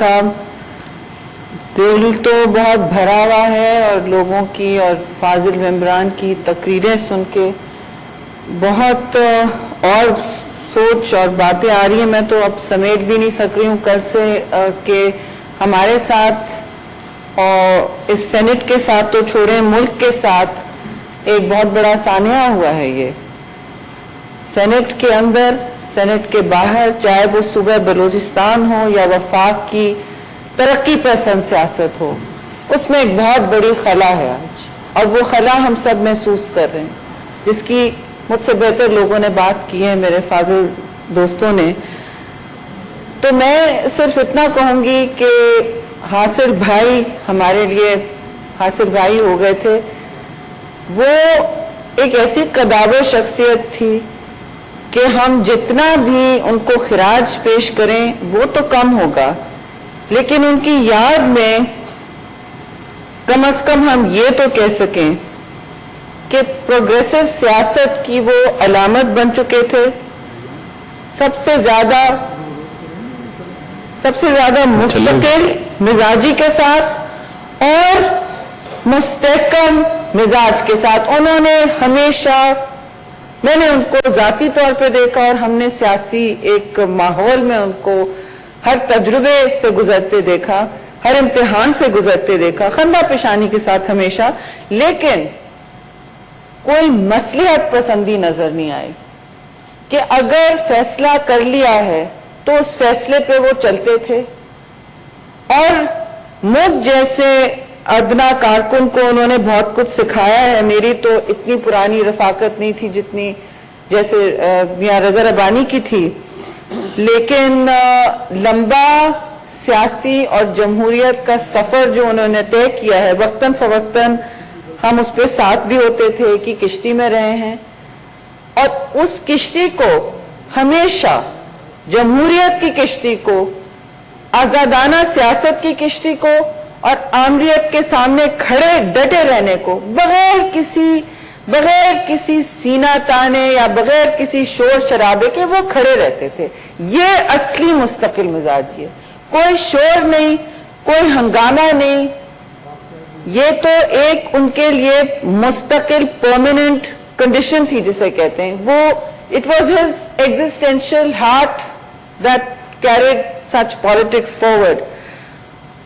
صاحب، دل تو بہت بھرا ہوا ہے اور لوگوں کی اور فاضل ممبران کی تقریریں سن کے بہت اور سوچ اور باتیں آ رہی ہیں. میں تو اب سمیٹ بھی نہیں سک رہی ہوں کل سے کہ ہمارے ساتھ اور اس سینٹ کے ساتھ تو چھوڑیں، ملک کے ساتھ ایک بہت بڑا سانحہ ہوا ہے. یہ سینٹ کے اندر، سینٹ کے باہر، چاہے وہ صوبہ بلوچستان ہو یا وفاق کی ترقی پسند سیاست ہو، اس میں ایک بہت بڑی خلا ہے آج، اور وہ خلا ہم سب محسوس کر رہے ہیں، جس کی مجھ سے بہتر لوگوں نے بات کی ہے، میرے فاضل دوستوں نے. تو میں صرف اتنا کہوں گی کہ حاصل بھائی ہمارے لیے حاصل بھائی ہو گئے تھے. وہ ایک ایسی قدابر شخصیت تھی کہ ہم جتنا بھی ان کو خراج پیش کریں وہ تو کم ہوگا، لیکن ان کی یاد میں کم از کم ہم یہ تو کہہ سکیں کہ پروگریسو سیاست کی وہ علامت بن چکے تھے. سب سے زیادہ مستقل مزاجی کے ساتھ اور مستحکم مزاج کے ساتھ انہوں نے ہمیشہ، میں نے ان کو ذاتی طور پہ دیکھا اور ہم نے سیاسی ایک ماحول میں ان کو ہر تجربے سے گزرتے دیکھا، ہر امتحان سے گزرتے دیکھا، خندہ پیشانی کے ساتھ ہمیشہ، لیکن کوئی مصلحت پسندی نظر نہیں آئی کہ اگر فیصلہ کر لیا ہے تو اس فیصلے پہ وہ چلتے تھے. اور مجھ جیسے ادنا کارکن کو انہوں نے بہت کچھ سکھایا ہے. میری تو اتنی پرانی رفاقت نہیں تھی جتنی جیسے میاں رضا ربانی کی تھی، لیکن لمبا سیاسی اور جمہوریت کا سفر جو انہوں نے طے کیا ہے، وقتاً فوقتاً ہم اس پہ ساتھ بھی ہوتے تھے کہ کشتی میں رہے ہیں، اور اس کشتی کو ہمیشہ، جمہوریت کی کشتی کو، آزادانہ سیاست کی کشتی کو اور آمریت کے سامنے کھڑے ڈٹے رہنے کو، بغیر کسی سینہ تانے یا بغیر کسی شور شرابے کے وہ کھڑے رہتے تھے. یہ اصلی مستقل مزاج ہے. کوئی شور نہیں، کوئی ہنگامہ نہیں. یہ تو ایک ان کے لیے مستقل پرماننٹ کنڈیشن تھی جسے کہتے ہیں. وہ it was his existential heart that carried such politics forward.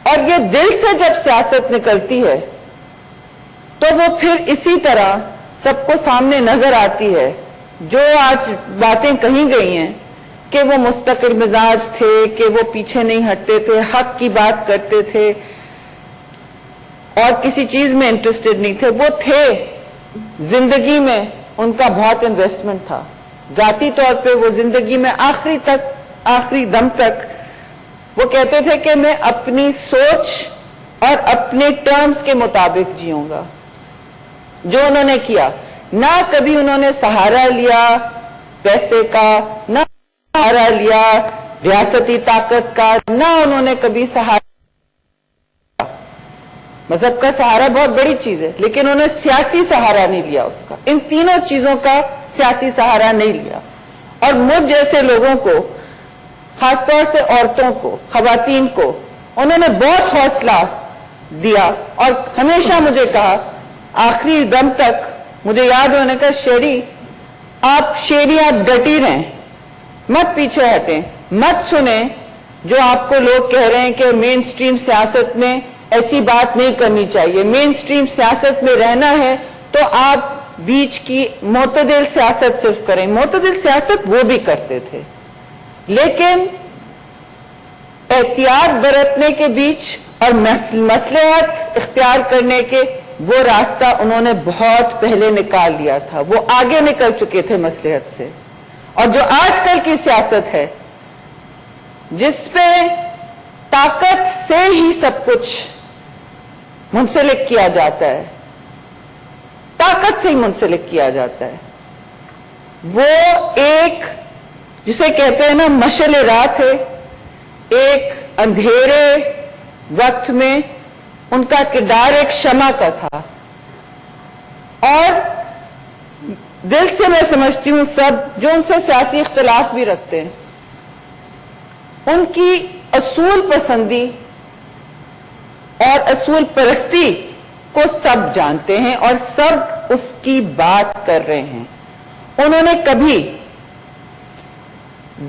اور یہ دل سے جب سیاست نکلتی ہے تو وہ پھر اسی طرح سب کو سامنے نظر آتی ہے. جو آج باتیں کہی گئی ہیں کہ وہ مستقل مزاج تھے، کہ وہ پیچھے نہیں ہٹتے تھے، حق کی بات کرتے تھے اور کسی چیز میں انٹرسٹڈ نہیں تھے، وہ تھے. زندگی میں ان کا بہت انویسٹمنٹ تھا. ذاتی طور پہ وہ زندگی میں آخری دم تک وہ کہتے تھے کہ میں اپنی سوچ اور اپنے ٹرمز کے مطابق جیوں گا. جو انہوں نے کیا، نہ کبھی انہوں نے سہارا لیا پیسے کا، نہ سہارا لیا ریاستی طاقت کا، نہ انہوں نے کبھی سہارا. مذہب کا سہارا بہت بڑی چیز ہے، لیکن انہوں نے سیاسی سہارا نہیں لیا اس کا. ان تینوں چیزوں کا سیاسی سہارا نہیں لیا. اور مجھ جیسے لوگوں کو، خاص طور سے عورتوں کو، خواتین کو، انہوں نے بہت حوصلہ دیا اور ہمیشہ مجھے کہا، آخری دم تک مجھے یاد ہونے کا، شیری آپ ڈٹی رہیں، مت پیچھے ہٹیں، مت سنیں جو آپ کو لوگ کہہ رہے ہیں کہ مین سٹریم سیاست میں ایسی بات نہیں کرنی چاہیے. مین سٹریم سیاست میں رہنا ہے تو آپ بیچ کی معتدل سیاست صرف کریں. معتدل سیاست وہ بھی کرتے تھے، لیکن احتیاط برتنے کے بیچ اور مصلحت اختیار کرنے کے وہ راستہ انہوں نے بہت پہلے نکال لیا تھا. وہ آگے نکل چکے تھے مصلحت سے. اور جو آج کل کی سیاست ہے جس پہ طاقت سے ہی سب کچھ منسلک کیا جاتا ہے، طاقت سے ہی منسلک کیا جاتا ہے، وہ ایک جسے کہتے ہیں نا مشعل رات ہے. ایک اندھیرے وقت میں ان کا کردار ایک شمع کا تھا. اور دل سے میں سمجھتی ہوں سب جو ان سے سیاسی اختلاف بھی رکھتے ہیں، ان کی اصول پسندی اور اصول پرستی کو سب جانتے ہیں اور سب اس کی بات کر رہے ہیں. انہوں نے کبھی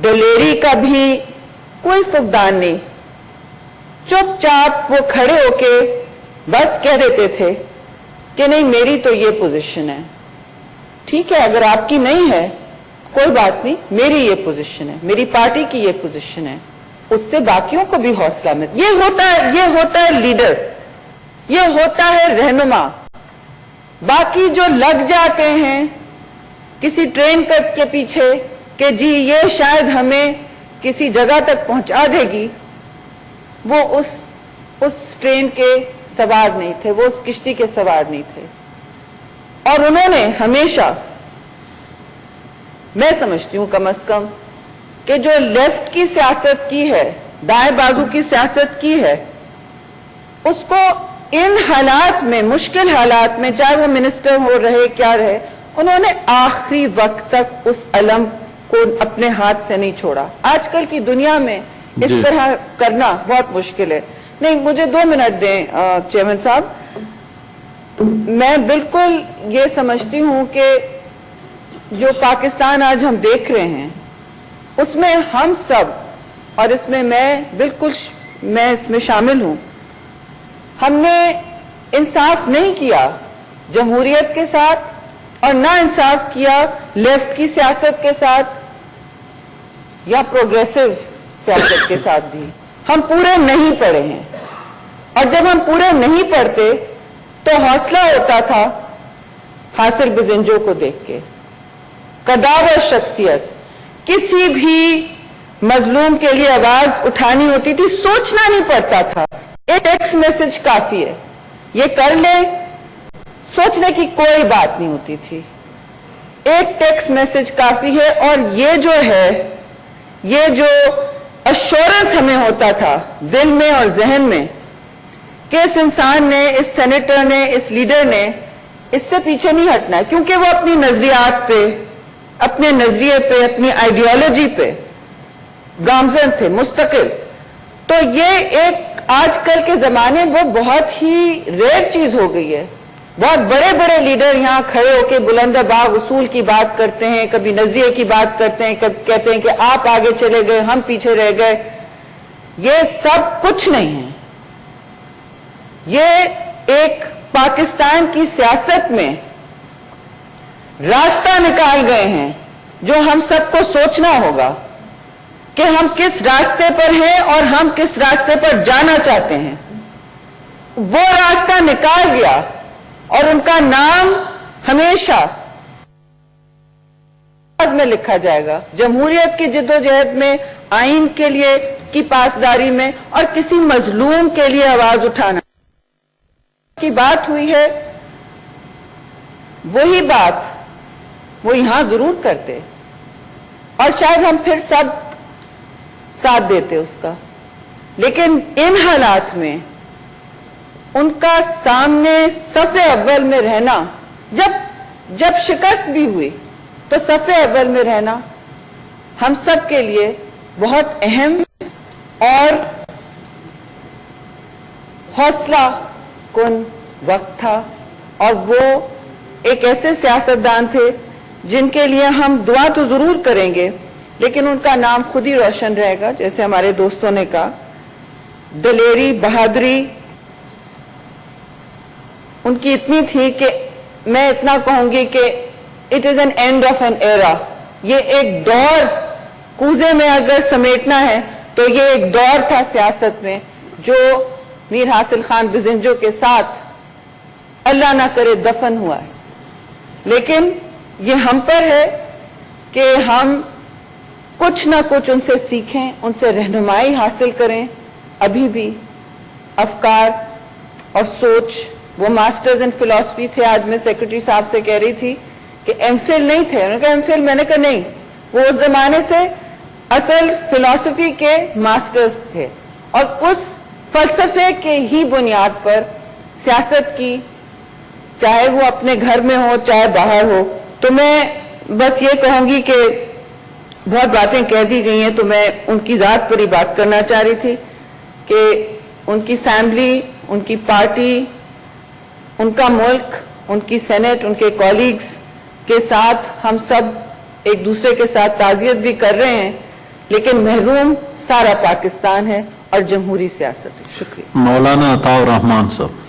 دلیری کا بھی کوئی فقدان نہیں. چپ چاپ وہ کھڑے ہو کے بس کہہ دیتے تھے کہ نہیں میری تو یہ پوزیشن ہے. ٹھیک ہے, اگر آپ کی نہیں ہے کوئی بات نہیں, میری یہ پوزیشن ہے, میری پارٹی کی یہ پوزیشن ہے. اس سے باقیوں کو بھی حوصلہ ملتا. یہ ہوتا ہے لیڈر, یہ ہوتا ہے رہنما. باقی جو لگ جاتے ہیں کسی ٹرین کٹ کے پیچھے کہ جی یہ شاید ہمیں کسی جگہ تک پہنچا دے گی, وہ اس ٹرین کے سوار نہیں تھے, وہ اس کشتی کے سوار نہیں تھے. اور انہوں نے ہمیشہ, میں سمجھتی ہوں کم از کم, کہ جو لیفٹ کی سیاست کی ہے, دائیں بازو کی سیاست کی ہے, اس کو ان حالات میں, مشکل حالات میں, چاہے وہ منسٹر ہو رہے کیا رہے, انہوں نے آخری وقت تک اس علم کو اپنے ہاتھ سے نہیں چھوڑا. آج کل کی دنیا میں اس طرح کرنا بہت مشکل ہے. نہیں, مجھے 2 منٹ دیں چیئرمین صاحب. میں بالکل یہ سمجھتی ہوں کہ جو پاکستان آج ہم دیکھ رہے ہیں اس میں ہم سب, اور اس میں میں اس میں شامل ہوں, ہم نے انصاف نہیں کیا جمہوریت کے ساتھ اور نہ انصاف کیا لیفٹ کی سیاست کے ساتھ یا پروگریسو سیاست کے ساتھ بھی. ہم پورے نہیں پڑھے ہیں, اور جب ہم پورے نہیں پڑھتے تو حوصلہ ہوتا تھا حاصل بزنجو کو دیکھ کے. قداور شخصیت, کسی بھی مظلوم کے لیے آواز اٹھانی ہوتی تھی, سوچنا نہیں پڑتا تھا, ایک ٹیکسٹ میسج کافی ہے, یہ کر لیں, سوچنے کی کوئی بات نہیں ہوتی تھی, ایک ٹیکسٹ میسج کافی ہے. اور یہ جو ہے, یہ جو ایشورنس ہمیں ہوتا تھا دل میں اور ذہن میں کہ اس انسان نے, اس سینیٹر نے, اس لیڈر نے اس سے پیچھے نہیں ہٹنا ہے, کیونکہ وہ اپنی نظریات پہ, اپنے نظریے پہ, اپنی آئیڈیالوجی پہ گامزن تھے مستقل. تو یہ ایک آج کل کے زمانے وہ بہت ہی ریئر چیز ہو گئی ہے. بہت بڑے بڑے لیڈر یہاں کھڑے ہو کے بلند باغ اصول کی بات کرتے ہیں, کبھی نظریے کی بات کرتے ہیں, کبھی کہتے ہیں کہ آپ آگے چلے گئے, ہم پیچھے رہ گئے. یہ سب کچھ نہیں ہے. یہ ایک پاکستان کی سیاست میں راستہ نکال گئے ہیں جو ہم سب کو سوچنا ہوگا کہ ہم کس راستے پر ہیں اور ہم کس راستے پر جانا چاہتے ہیں. وہ راستہ نکال گیا اور ان کا نام ہمیشہ میں لکھا جائے گا جمہوریت کی جدوجہد میں, آئین کے لیے کی پاسداری میں, اور کسی مظلوم کے لیے آواز اٹھانا کی بات ہوئی ہے. وہی بات وہ یہاں ضرور کرتے اور شاید ہم پھر سب ساتھ دیتے اس کا, لیکن ان حالات میں ان کا سامنے صف اول میں رہنا, جب شکست بھی ہوئی تو صف اول میں رہنا ہم سب کے لیے بہت اہم اور حوصلہ کن وقت تھا. اور وہ ایک ایسے سیاستدان تھے جن کے لیے ہم دعا تو ضرور کریں گے, لیکن ان کا نام خود ہی روشن رہے گا. جیسے ہمارے دوستوں نے کہا, دلیری, بہادری ان کی اتنی تھی کہ میں اتنا کہوں گی کہ it is an end of an era. یہ ایک دور, کوزے میں اگر سمیٹنا ہے تو یہ ایک دور تھا سیاست میں جو میر حاصل خان بزنجو کے ساتھ اللہ نہ کرے دفن ہوا ہے. لیکن یہ ہم پر ہے کہ ہم کچھ نہ کچھ ان سے سیکھیں, ان سے رہنمائی حاصل کریں. ابھی بھی افکار اور سوچ, وہ ماسٹرز ان فلسفی تھے. آج میں سیکرٹری صاحب سے کہہ رہی تھی کہ ایم فل نہیں تھے, انہوں نے کہا ایم فل, میں نے کہا نہیں, وہ اس زمانے سے اصل فلسفی کے ماسٹرز تھے اور اس فلسفے کے ہی بنیاد پر سیاست کی, چاہے وہ اپنے گھر میں ہو چاہے باہر ہو. تو میں بس یہ کہوں گی کہ بہت باتیں کہہ دی گئی ہیں تو میں ان کی ذات پر ہی بات کرنا چاہ رہی تھی کہ ان کی فیملی، ان کی پارٹی، ان کا ملک، ان کی سینٹ، ان کے کولیگز کے ساتھ ہم سب ایک دوسرے کے ساتھ تعزیت بھی کر رہے ہیں، لیکن محروم سارا پاکستان ہے اور جمہوری سیاست ہے. شکریہ. مولانا عطاء الرحمان صاحب.